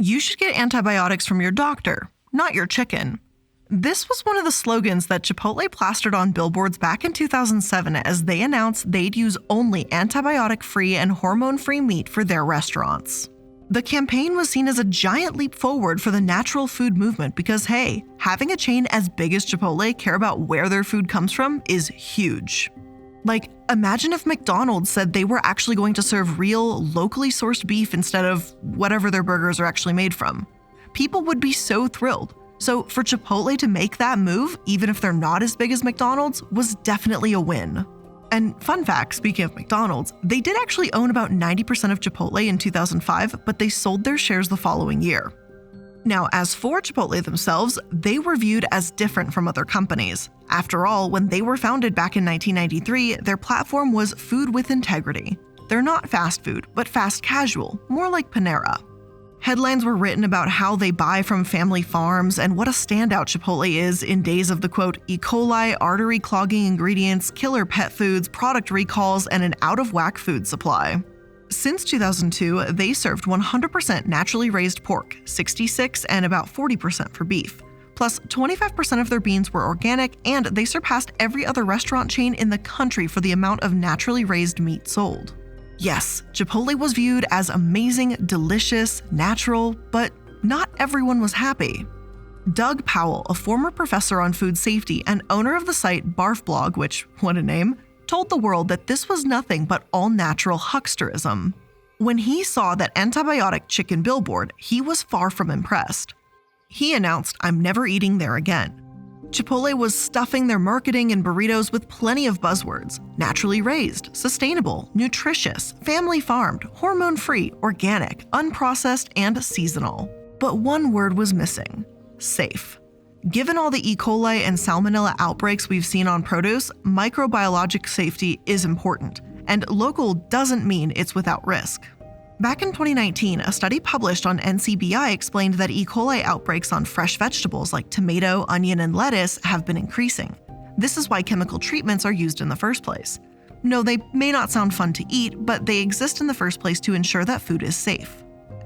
You should get antibiotics from your doctor, not your chicken. This was one of the slogans that Chipotle plastered on billboards back in 2007 as they announced they'd use only antibiotic-free and hormone-free meat for their restaurants. The campaign was seen as a giant leap forward for the natural food movement because, hey, having a chain as big as Chipotle care about where their food comes from is huge. Like, imagine if McDonald's said they were actually going to serve real, locally sourced beef instead of whatever their burgers are actually made from. People would be so thrilled. So for Chipotle to make that move, even if they're not as big as McDonald's, was definitely a win. And fun fact, speaking of McDonald's, they did actually own about 90% of Chipotle in 2005, but they sold their shares the following year. Now, as for Chipotle themselves, they were viewed as different from other companies. After all, when they were founded back in 1993, their platform was food with integrity. They're not fast food, but fast casual, more like Panera. Headlines were written about how they buy from family farms and what a standout Chipotle is in days of the quote, E. coli, artery clogging ingredients, killer pet foods, product recalls, and an out-of-whack food supply. Since 2002, they served 100% naturally raised pork, 66% and about 40% for beef. Plus, 25% of their beans were organic, and they surpassed every other restaurant chain in the country for the amount of naturally raised meat sold. Yes, Chipotle was viewed as amazing, delicious, natural, but not everyone was happy. Doug Powell, a former professor on food safety and owner of the site Barf Blog, which, what a name, told the world that this was nothing but all-natural hucksterism. When he saw that antibiotic chicken billboard, he was far from impressed. He announced, "I'm never eating there again." Chipotle was stuffing their marketing and burritos with plenty of buzzwords: naturally raised, sustainable, nutritious, family farmed, hormone-free, organic, unprocessed, and seasonal. But one word was missing: safe. Given all the E. coli and salmonella outbreaks we've seen on produce, microbiologic safety is important, and local doesn't mean it's without risk. Back in 2019, a study published on NCBI explained that E. coli outbreaks on fresh vegetables like tomato, onion, and lettuce have been increasing. This is why chemical treatments are used in the first place. No, they may not sound fun to eat, but they exist in the first place to ensure that food is safe.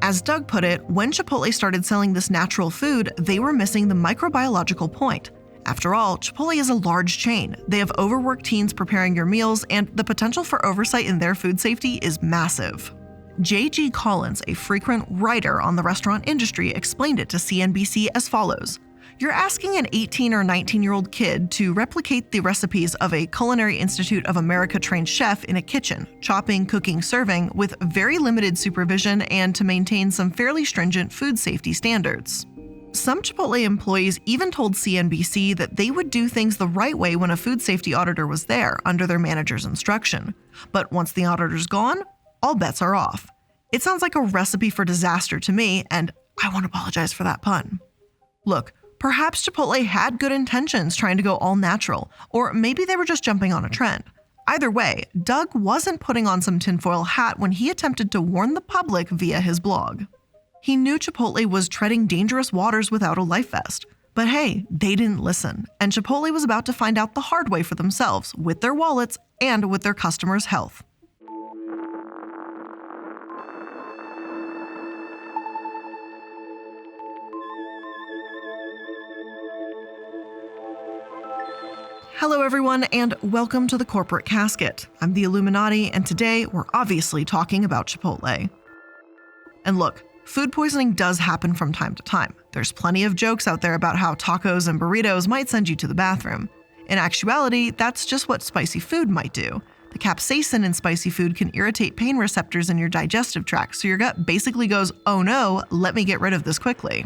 As Doug put it, when Chipotle started selling this natural food, they were missing the microbiological point. After all, Chipotle is a large chain. They have overworked teams preparing your meals, and the potential for oversight in their food safety is massive. J.G. Collins, a frequent writer on the restaurant industry, explained it to CNBC as follows. You're asking an 18 or 19-year-old kid to replicate the recipes of a Culinary Institute of America trained chef in a kitchen, chopping, cooking, serving, with very limited supervision and to maintain some fairly stringent food safety standards. Some Chipotle employees even told CNBC that they would do things the right way when a food safety auditor was there under their manager's instruction. But once the auditor's gone, all bets are off. It sounds like a recipe for disaster to me, and I want to apologize for that pun. Look, perhaps Chipotle had good intentions trying to go all natural, or maybe they were just jumping on a trend. Either way, Doug wasn't putting on some tinfoil hat when he attempted to warn the public via his blog. He knew Chipotle was treading dangerous waters without a life vest. But hey, they didn't listen, and Chipotle was about to find out the hard way for themselves, with their wallets and with their customers' health. Hello everyone, and welcome to the Corporate Casket. I'm the Illuminaughtii, and today we're obviously talking about Chipotle. And look, food poisoning does happen from time to time. There's plenty of jokes out there about how tacos and burritos might send you to the bathroom. In actuality, that's just what spicy food might do. The capsaicin in spicy food can irritate pain receptors in your digestive tract, so your gut basically goes, oh no, let me get rid of this quickly.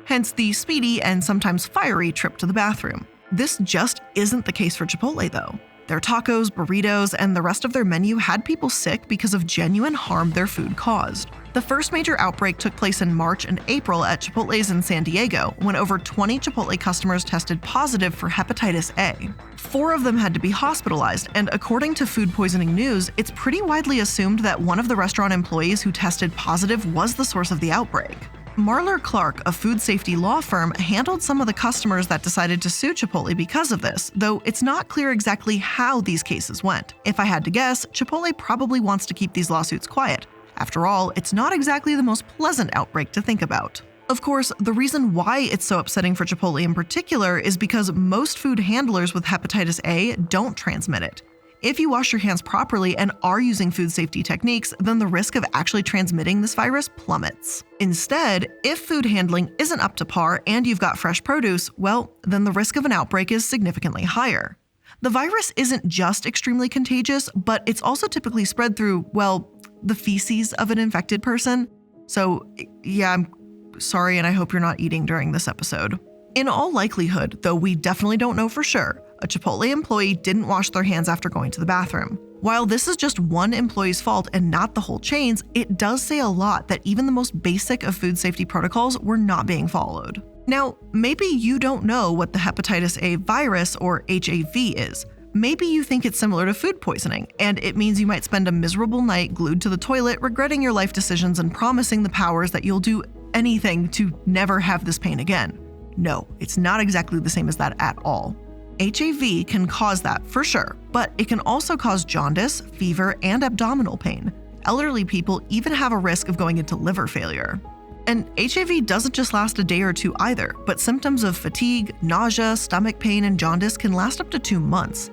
Hence the speedy and sometimes fiery trip to the bathroom. This just isn't the case for Chipotle, though. Their tacos, burritos, and the rest of their menu had people sick because of genuine harm their food caused. The first major outbreak took place in March and April at Chipotle's in San Diego, when over 20 Chipotle customers tested positive for hepatitis A. 4 of them had to be hospitalized, and according to Food Poisoning News, it's pretty widely assumed that one of the restaurant employees who tested positive was the source of the outbreak. Marler Clark, a food safety law firm, handled some of the customers that decided to sue Chipotle because of this, though it's not clear exactly how these cases went. If I had to guess, Chipotle probably wants to keep these lawsuits quiet. After all, it's not exactly the most pleasant outbreak to think about. Of course, the reason why it's so upsetting for Chipotle in particular is because most food handlers with hepatitis A don't transmit it. If you wash your hands properly and are using food safety techniques, then the risk of actually transmitting this virus plummets. Instead, if food handling isn't up to par and you've got fresh produce, well, then the risk of an outbreak is significantly higher. The virus isn't just extremely contagious, but it's also typically spread through, well, the feces of an infected person. So, yeah, I'm sorry, and I hope you're not eating during this episode. In all likelihood, though we definitely don't know for sure, a Chipotle employee didn't wash their hands after going to the bathroom. While this is just one employee's fault and not the whole chain's, it does say a lot that even the most basic of food safety protocols were not being followed. Now, maybe you don't know what the hepatitis A virus, or HAV, is. Maybe you think it's similar to food poisoning, and it means you might spend a miserable night glued to the toilet regretting your life decisions and promising the powers that you'll do anything to never have this pain again. No, it's not exactly the same as that at all. HAV can cause that for sure, but it can also cause jaundice, fever, and abdominal pain. Elderly people even have a risk of going into liver failure. And HAV doesn't just last a day or two either, but symptoms of fatigue, nausea, stomach pain, and jaundice can last up to 2 months.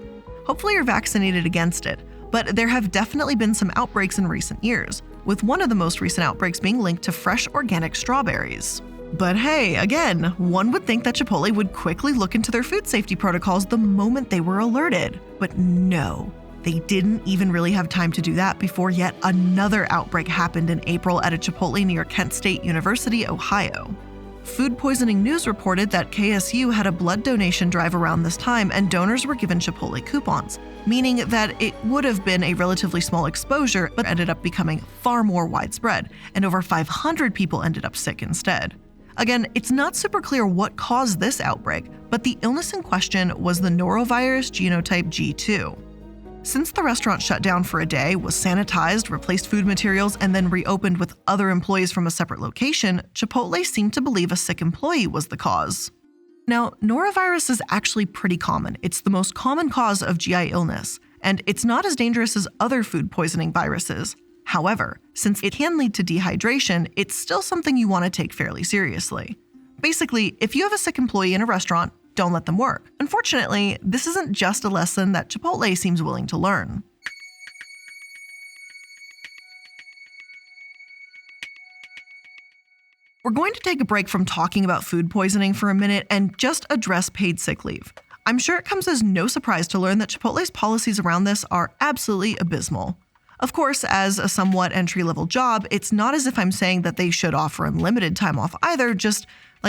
Hopefully you're vaccinated against it, but there have definitely been some outbreaks in recent years, with one of the most recent outbreaks being linked to fresh organic strawberries. But hey, again, one would think that Chipotle would quickly look into their food safety protocols the moment they were alerted. But no, they didn't even really have time to do that before yet another outbreak happened in April at a Chipotle near Kent State University, Ohio. Food Poisoning News reported that KSU had a blood donation drive around this time and donors were given Chipotle coupons, meaning that it would have been a relatively small exposure but ended up becoming far more widespread, and over 500 people ended up sick instead. Again, it's not super clear what caused this outbreak, but the illness in question was the norovirus genotype G2. Since the restaurant shut down for a day, was sanitized, replaced food materials, and then reopened with other employees from a separate location, Chipotle seemed to believe a sick employee was the cause. Now, norovirus is actually pretty common. It's the most common cause of GI illness, and it's not as dangerous as other food poisoning viruses. However, since it can lead to dehydration, it's still something you want to take fairly seriously. Basically, if you have a sick employee in a restaurant, don't let them work. Unfortunately, this isn't just a lesson that Chipotle seems willing to learn. We're going to take a break from talking about food poisoning for a minute and just address paid sick leave. I'm sure it comes as no surprise to learn that Chipotle's policies around this are absolutely abysmal. Of course, as a somewhat entry-level job, it's not as if I'm saying that they should offer unlimited time off either, just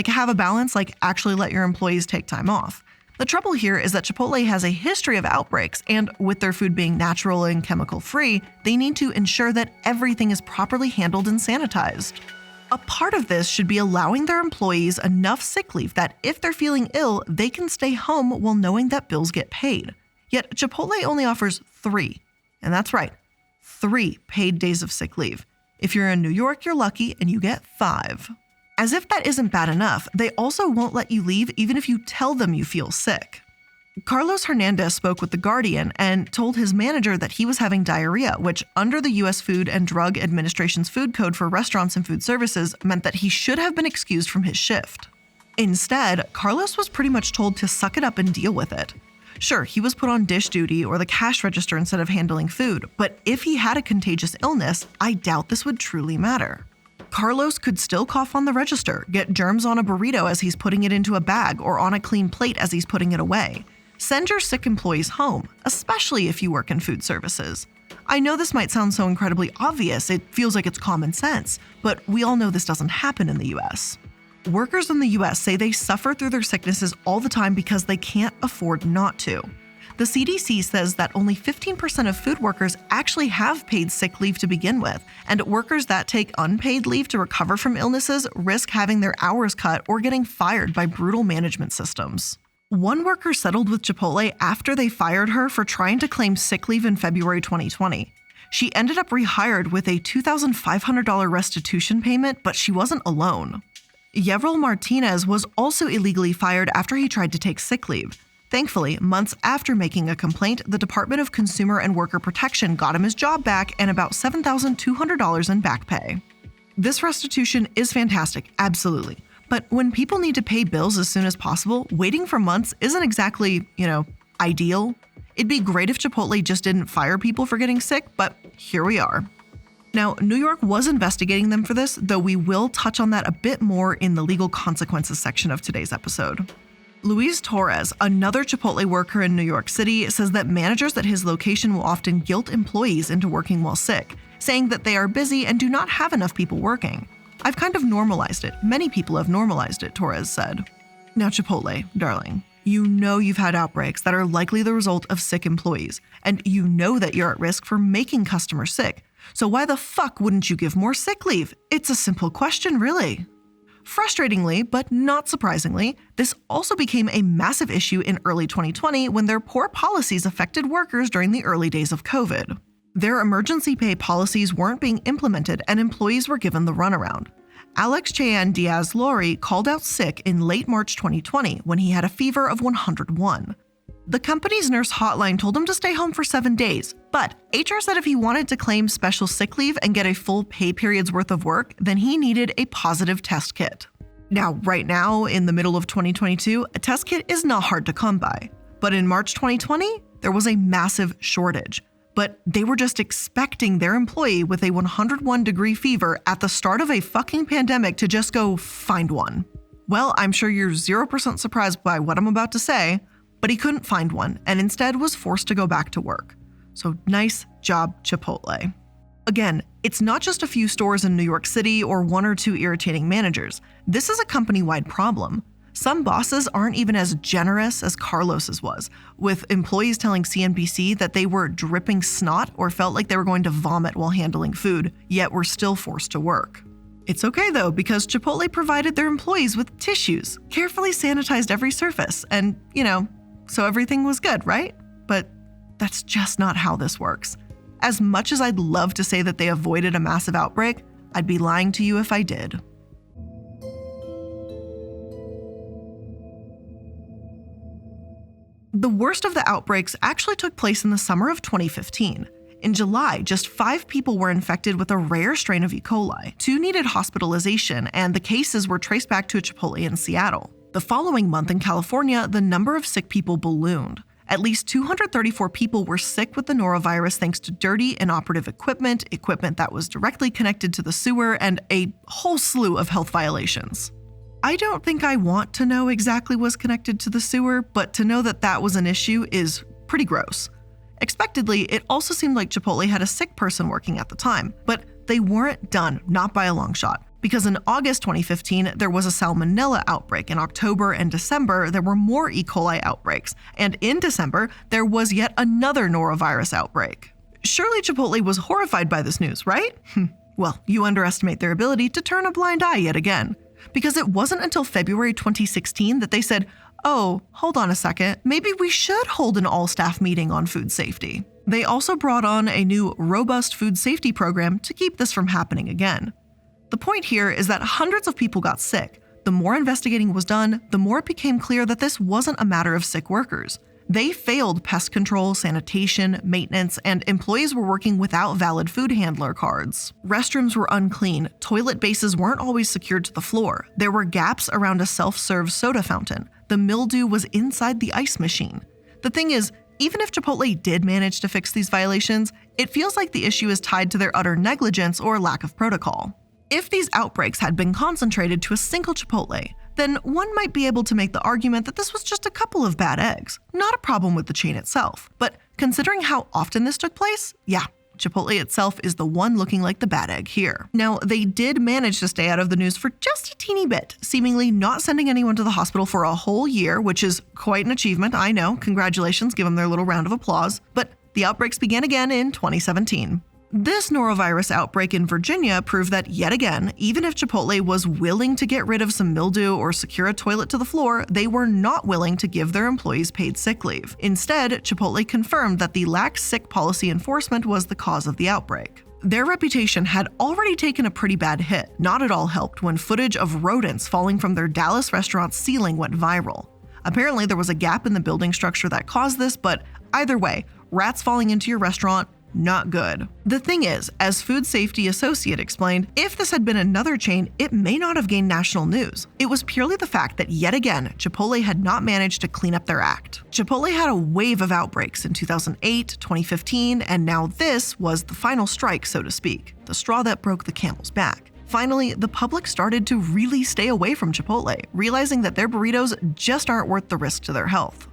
have a balance, actually let your employees take time off. The trouble here is that Chipotle has a history of outbreaks, and with their food being natural and chemical-free, they need to ensure that everything is properly handled and sanitized. A part of this should be allowing their employees enough sick leave that if they're feeling ill, they can stay home while knowing that bills get paid. Yet Chipotle only offers 3, and that's right, 3 paid days of sick leave. If you're in New York, you're lucky and you get 5. As if that isn't bad enough, they also won't let you leave even if you tell them you feel sick. Carlos Hernandez spoke with The Guardian and told his manager that he was having diarrhea, which under the U.S. Food and Drug Administration's food code for restaurants and food services meant that he should have been excused from his shift. Instead, Carlos was pretty much told to suck it up and deal with it. Sure, he was put on dish duty or the cash register instead of handling food, but if he had a contagious illness, I doubt this would truly matter. Carlos could still cough on the register, get germs on a burrito as he's putting it into a bag or on a clean plate as he's putting it away. Send your sick employees home, especially if you work in food services. I know this might sound so incredibly obvious, it feels like it's common sense, but we all know this doesn't happen in the US. Workers in the US say they suffer through their sicknesses all the time because they can't afford not to. The CDC says that only 15% of food workers actually have paid sick leave to begin with, and workers that take unpaid leave to recover from illnesses risk having their hours cut or getting fired by brutal management systems. One worker settled with Chipotle after they fired her for trying to claim sick leave in February 2020. She ended up rehired with a $2,500 restitution payment, but she wasn't alone. Yevril Martinez was also illegally fired after he tried to take sick leave. Thankfully, months after making a complaint, the Department of Consumer and Worker Protection got him his job back and about $7,200 in back pay. This restitution is fantastic, absolutely. But when people need to pay bills as soon as possible, waiting for months isn't exactly, ideal. It'd be great if Chipotle just didn't fire people for getting sick, but here we are. Now, New York was investigating them for this, though we will touch on that a bit more in the legal consequences section of today's episode. Luis Torres, another Chipotle worker in New York City, says that managers at his location will often guilt employees into working while sick, saying that they are busy and do not have enough people working. I've kind of normalized it. Many people have normalized it, Torres said. Now, Chipotle, darling, you know you've had outbreaks that are likely the result of sick employees, and you know that you're at risk for making customers sick. So why the fuck wouldn't you give more sick leave? It's a simple question, really. Frustratingly, but not surprisingly, this also became a massive issue in early 2020 when their poor policies affected workers during the early days of COVID. Their emergency pay policies weren't being implemented and employees were given the runaround. Alex Cheyenne Diaz-Lori called out sick in late March 2020 when he had a fever of 101. The company's nurse hotline told him to stay home for 7 days, but HR said if he wanted to claim special sick leave and get a full pay period's worth of work, then he needed a positive test kit. Now, right now, in the middle of 2022, a test kit is not hard to come by. But in March 2020, there was a massive shortage. But they were just expecting their employee with a 101-degree fever at the start of a fucking pandemic to just go find one. Well, I'm sure you're 0% surprised by what I'm about to say, but he couldn't find one and instead was forced to go back to work. So nice job, Chipotle. Again, it's not just a few stores in New York City or one or two irritating managers. This is a company-wide problem. Some bosses aren't even as generous as Carlos's was, with employees telling CNBC that they were dripping snot or felt like they were going to vomit while handling food, yet were still forced to work. It's okay though, because Chipotle provided their employees with tissues, carefully sanitized every surface, and, so everything was good, right? But that's just not how this works. As much as I'd love to say that they avoided a massive outbreak, I'd be lying to you if I did. The worst of the outbreaks actually took place in the summer of 2015. In July, just 5 people were infected with a rare strain of E. coli. 2 needed hospitalization, and the cases were traced back to a Chipotle in Seattle. The following month in California, the number of sick people ballooned. At least 234 people were sick with the norovirus thanks to dirty, inoperative equipment that was directly connected to the sewer, and a whole slew of health violations. I don't think I want to know exactly what's connected to the sewer, but to know that that was an issue is pretty gross. Expectedly, it also seemed like Chipotle had a sick person working at the time, but they weren't done, not by a long shot. Because in August 2015, there was a salmonella outbreak. In October and December, there were more E. coli outbreaks. And in December, there was yet another norovirus outbreak. Surely Chipotle was horrified by this news, right? Well, you underestimate their ability to turn a blind eye yet again. Because it wasn't until February 2016 that they said, oh, hold on a second, maybe we should hold an all-staff meeting on food safety. They also brought on a new robust food safety program to keep this from happening again. The point here is that hundreds of people got sick. The more investigating was done, the more it became clear that this wasn't a matter of sick workers. They failed pest control, sanitation, maintenance, and employees were working without valid food handler cards. Restrooms were unclean, toilet bases weren't always secured to the floor, there were gaps around a self-serve soda fountain, the mildew was inside the ice machine. The thing is, even if Chipotle did manage to fix these violations, it feels like the issue is tied to their utter negligence or lack of protocol. If these outbreaks had been concentrated to a single Chipotle, then one might be able to make the argument that this was just a couple of bad eggs, not a problem with the chain itself. But considering how often this took place, yeah, Chipotle itself is the one looking like the bad egg here. Now, they did manage to stay out of the news for just a teeny bit, seemingly not sending anyone to the hospital for a whole year, which is quite an achievement, I know. Congratulations, give them their little round of applause. But the outbreaks began again in 2017. This norovirus outbreak in Virginia proved that, yet again, even if Chipotle was willing to get rid of some mildew or secure a toilet to the floor, they were not willing to give their employees paid sick leave. Instead, Chipotle confirmed that the lax sick policy enforcement was the cause of the outbreak. Their reputation had already taken a pretty bad hit, not at all helped when footage of rodents falling from their Dallas restaurant's ceiling went viral. Apparently, there was a gap in the building structure that caused this, but either way, rats falling into your restaurant, not good. The thing is, as food safety associate explained, if this had been another chain, it may not have gained national news. It was purely the fact that yet again, Chipotle had not managed to clean up their act. Chipotle had a wave of outbreaks in 2008, 2015, and now this was the final strike, so to speak, the straw that broke the camel's back. Finally, the public started to really stay away from Chipotle, realizing that their burritos just aren't worth the risk to their health.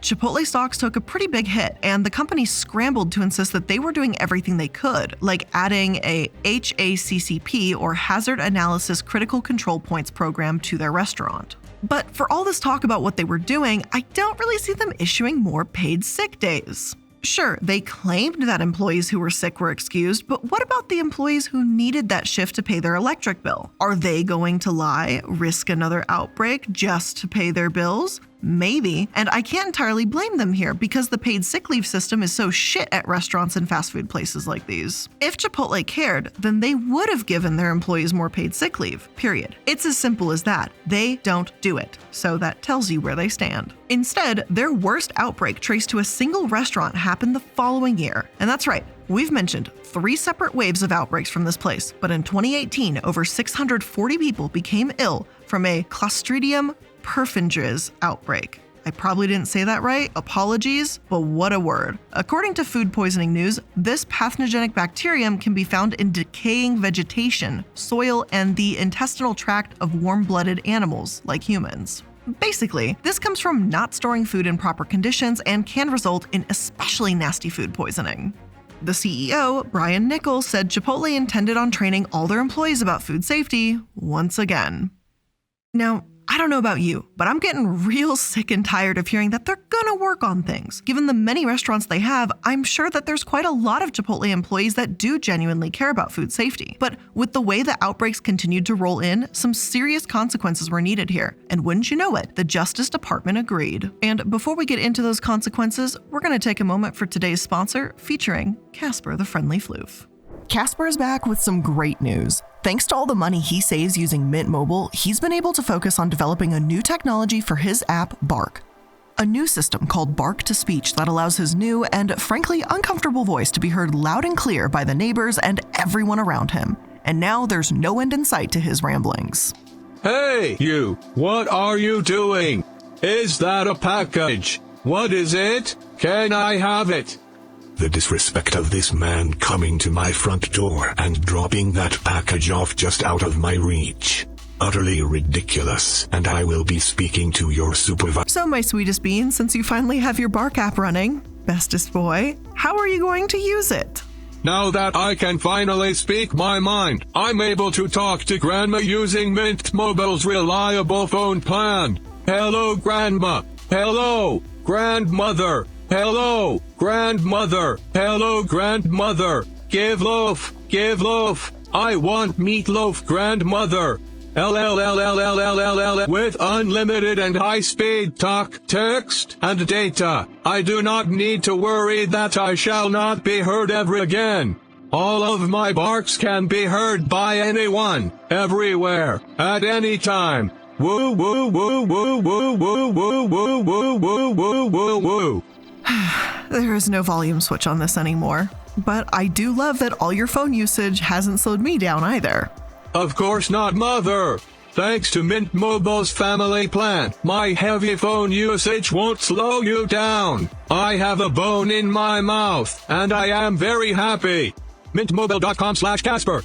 Chipotle stocks took a pretty big hit, and the company scrambled to insist that they were doing everything they could, like adding a HACCP or Hazard Analysis Critical Control Points program to their restaurant. But for all this talk about what they were doing, I don't really see them issuing more paid sick days. Sure, they claimed that employees who were sick were excused, but what about the employees who needed that shift to pay their electric bill? Are they going to lie, risk another outbreak just to pay their bills? Maybe, and I can't entirely blame them here because the paid sick leave system is so shit at restaurants and fast food places like these. If Chipotle cared, then they would have given their employees more paid sick leave, period. It's as simple as that. They don't do it, so that tells you where they stand. Instead, their worst outbreak traced to a single restaurant happened the following year. And that's right, we've mentioned 3 separate waves of outbreaks from this place, but in 2018, over 640 people became ill from a Clostridium perfringens outbreak. I probably didn't say that right, apologies, but what a word. According to Food Poisoning News, this pathogenic bacterium can be found in decaying vegetation, soil, and the intestinal tract of warm-blooded animals like humans. Basically, this comes from not storing food in proper conditions and can result in especially nasty food poisoning. The CEO, Brian Nichols, said Chipotle intended on training all their employees about food safety once again. Now, I don't know about you, but I'm getting real sick and tired of hearing that they're gonna work on things. Given the many restaurants they have, I'm sure that there's quite a lot of Chipotle employees that do genuinely care about food safety. But with the way the outbreaks continued to roll in, some serious consequences were needed here. And wouldn't you know it, the Justice Department agreed. And before we get into those consequences, we're gonna take a moment for today's sponsor, featuring Casper the Friendly Floof. Casper is back with some great news. Thanks to all the money he saves using Mint Mobile, he's been able to focus on developing a new technology for his app, Bark. A new system called Bark to Speech that allows his new and frankly uncomfortable voice to be heard loud and clear by the neighbors and everyone around him. And now there's no end in sight to his ramblings. Hey, you! What are you doing? Is that a package? What is it? Can I have it? The disrespect of this man coming to my front door and dropping that package off just out of my reach. Utterly ridiculous, and I will be speaking to your supervisor. So my sweetest bean, since you finally have your Bark app running, bestest boy, how are you going to use it? Now that I can finally speak my mind, I'm able to talk to Grandma using Mint Mobile's reliable phone plan. Hello, Grandma. Hello, Grandmother. Hello, Grandmother. Hello, Grandmother. Give loaf. Give loaf. I want meatloaf, Grandmother. LLLLLLLL with unlimited and high-speed talk, text, and data. I do not need to worry that I shall not be heard ever again. All of my barks can be heard by anyone, everywhere, at any time. Woo woo woo woo woo woo woo woo woo woo woo woo woo. There is no volume switch on this anymore, but I do love that all your phone usage hasn't slowed me down either. Of course not, Mother. Thanks to Mint Mobile's family plan, my heavy phone usage won't slow you down. I have a bone in my mouth, and I am very happy. Mintmobile.com/Casper.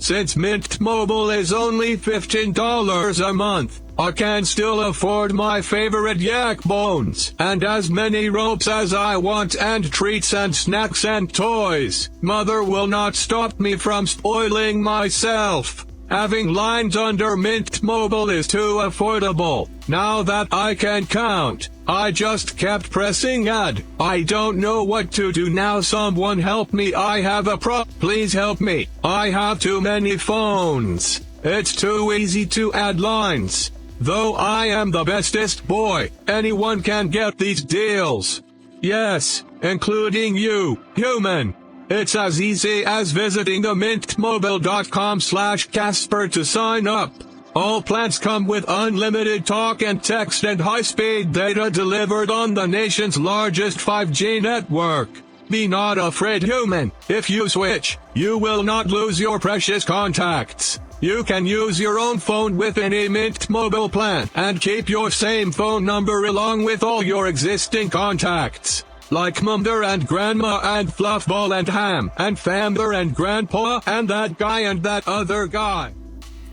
Since Mint Mobile is only $15 a month, I can still afford my favorite yak bones, and as many ropes as I want, and treats and snacks and toys. Mother will not stop me from spoiling myself. Having lines under Mint Mobile is too affordable. Now that I can count, I just kept pressing add. I don't know what to do now. Someone help me. I have a Please help me. I have too many phones. It's too easy to add lines. Though I am the bestest boy, anyone can get these deals. Yes, including you, human. It's as easy as visiting the mintmobile.com/Casper to sign up. All plans come with unlimited talk and text and high-speed data delivered on the nation's largest 5G network. Be not afraid, human. If you switch, you will not lose your precious contacts. You can use your own phone with any Mint Mobile plan and keep your same phone number along with all your existing contacts. Like Mother and Grandma and Fluffball and Ham and Famber and Grandpa and that guy and that other guy.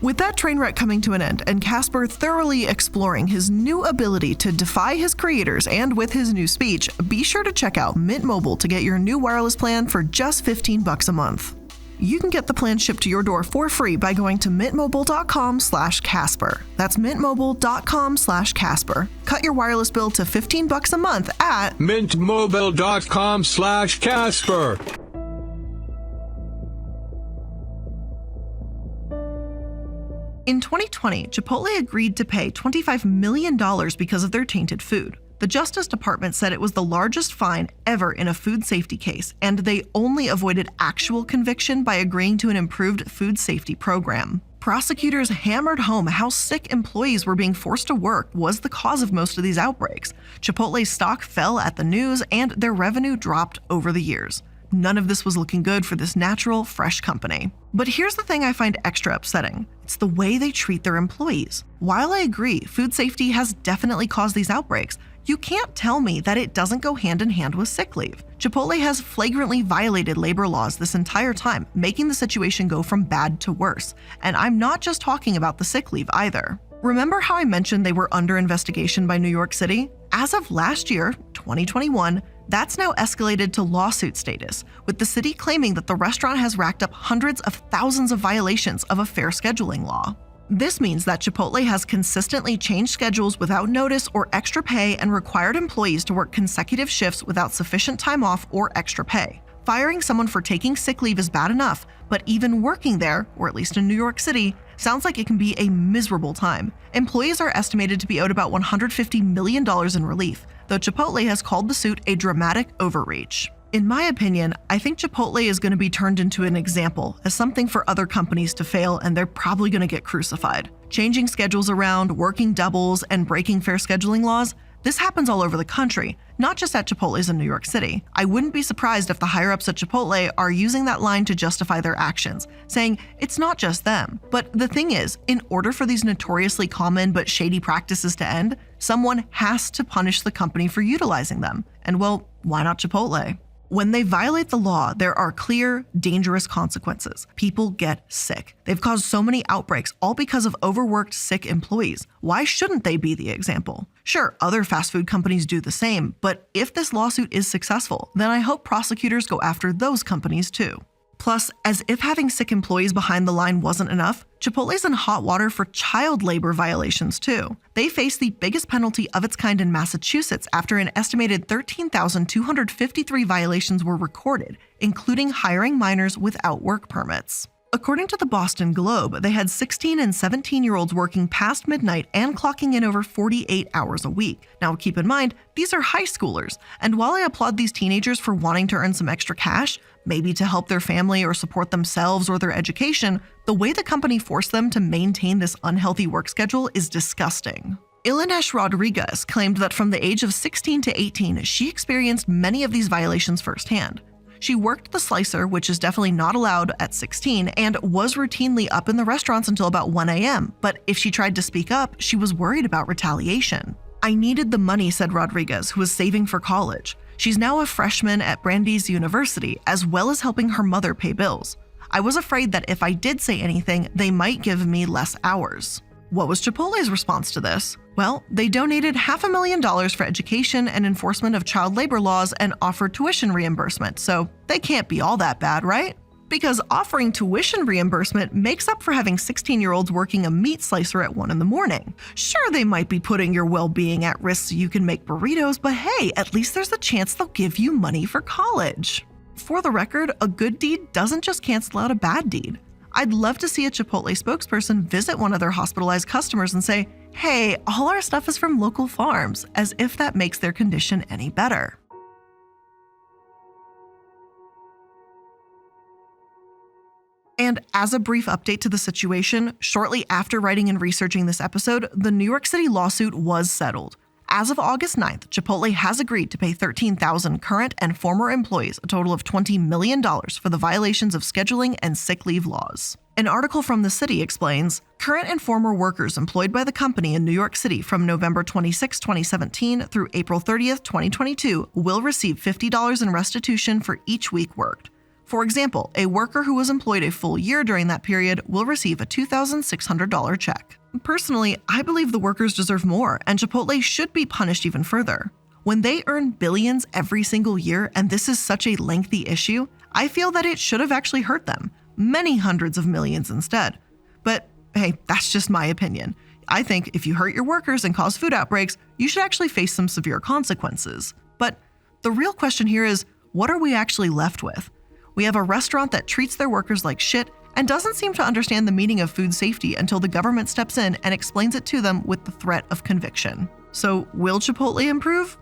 With that train wreck coming to an end and Casper thoroughly exploring his new ability to defy his creators and with his new speech, be sure to check out Mint Mobile to get your new wireless plan for just $15 a month. You can get the plan shipped to your door for free by going to mintmobile.com/Casper. That's mintmobile.com/Casper. Cut your wireless bill to $15 a month at mintmobile.com/Casper. In 2020, Chipotle agreed to pay $25 million because of their tainted food. The Justice Department said it was the largest fine ever in a food safety case, and they only avoided actual conviction by agreeing to an improved food safety program. Prosecutors hammered home how sick employees were being forced to work was the cause of most of these outbreaks. Chipotle's stock fell at the news, and their revenue dropped over the years. None of this was looking good for this natural, fresh company. But here's the thing I find extra upsetting. It's the way they treat their employees. While I agree, food safety has definitely caused these outbreaks, you can't tell me that it doesn't go hand in hand with sick leave. Chipotle has flagrantly violated labor laws this entire time, making the situation go from bad to worse. And I'm not just talking about the sick leave either. Remember how I mentioned they were under investigation by New York City? As of last year, 2021, that's now escalated to lawsuit status, with the city claiming that the restaurant has racked up hundreds of thousands of violations of a fair scheduling law. This means that Chipotle has consistently changed schedules without notice or extra pay and required employees to work consecutive shifts without sufficient time off or extra pay. Firing someone for taking sick leave is bad enough, but even working there, or at least in New York City, sounds like it can be a miserable time. Employees are estimated to be owed about $150 million in relief, though Chipotle has called the suit a dramatic overreach. In my opinion, I think Chipotle is going to be turned into an example as something for other companies to fail, and they're probably going to get crucified. Changing schedules around, working doubles, and breaking fair scheduling laws, this happens all over the country, not just at Chipotle's in New York City. I wouldn't be surprised if the higher-ups at Chipotle are using that line to justify their actions, saying it's not just them. But the thing is, in order for these notoriously common but shady practices to end, someone has to punish the company for utilizing them. And well, why not Chipotle? When they violate the law, there are clear, dangerous consequences. People get sick. They've caused so many outbreaks, all because of overworked, sick employees. Why shouldn't they be the example? Sure, other fast food companies do the same, but if this lawsuit is successful, then I hope prosecutors go after those companies too. Plus, as if having sick employees behind the line wasn't enough, Chipotle's in hot water for child labor violations too. They face the biggest penalty of its kind in Massachusetts after an estimated 13,253 violations were recorded, including hiring minors without work permits. According to the Boston Globe, they had 16 and 17-year-olds working past midnight and clocking in over 48 hours a week. Now, keep in mind, these are high schoolers, and while I applaud these teenagers for wanting to earn some extra cash, maybe to help their family or support themselves or their education, the way the company forced them to maintain this unhealthy work schedule is disgusting. Iilluminaughtii Rodriguez claimed that from the age of 16 to 18, she experienced many of these violations firsthand. She worked the slicer, which is definitely not allowed at 16, and was routinely up in the restaurants until about 1 a.m. But if she tried to speak up, she was worried about retaliation. I needed the money, said Rodriguez, who was saving for college. She's now a freshman at Brandeis University, as well as helping her mother pay bills. I was afraid that if I did say anything, they might give me less hours. What was Chipotle's response to this? Well, they donated $500,000 for education and enforcement of child labor laws and offered tuition reimbursement, so they can't be all that bad, right? Because offering tuition reimbursement makes up for having 16-year-olds working a meat slicer at 1 in the morning. Sure, they might be putting your well-being at risk so you can make burritos, but hey, at least there's a chance they'll give you money for college. For the record, a good deed doesn't just cancel out a bad deed. I'd love to see a Chipotle spokesperson visit one of their hospitalized customers and say, hey, all our stuff is from local farms, as if that makes their condition any better. And as a brief update to the situation, shortly after writing and researching this episode, the New York City lawsuit was settled. As of August 9th, Chipotle has agreed to pay 13,000 current and former employees a total of $20 million for the violations of scheduling and sick leave laws. An article from The City explains, current and former workers employed by the company in New York City from November 26, 2017 through April 30th, 2022 will receive $50 in restitution for each week worked. For example, a worker who was employed a full year during that period will receive a $2,600 check. Personally, I believe the workers deserve more, and Chipotle should be punished even further. When they earn billions every single year, and this is such a lengthy issue, I feel that it should have actually hurt them. Many hundreds of millions instead. But hey, that's just my opinion. I think if you hurt your workers and cause food outbreaks, you should actually face some severe consequences. But the real question here is, what are we actually left with? We have a restaurant that treats their workers like shit and doesn't seem to understand the meaning of food safety until the government steps in and explains it to them with the threat of conviction. So will Chipotle improve?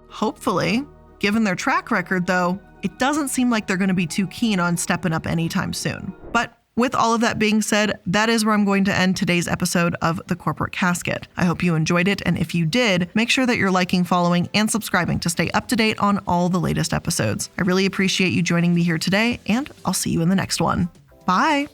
Hopefully. Given their track record, though, it doesn't seem like they're going to be too keen on stepping up anytime soon. But with all of that being said, that is where I'm going to end today's episode of The Corporate Casket. I hope you enjoyed it, and if you did, make sure that you're liking, following, and subscribing to stay up to date on all the latest episodes. I really appreciate you joining me here today, and I'll see you in the next one. Bye!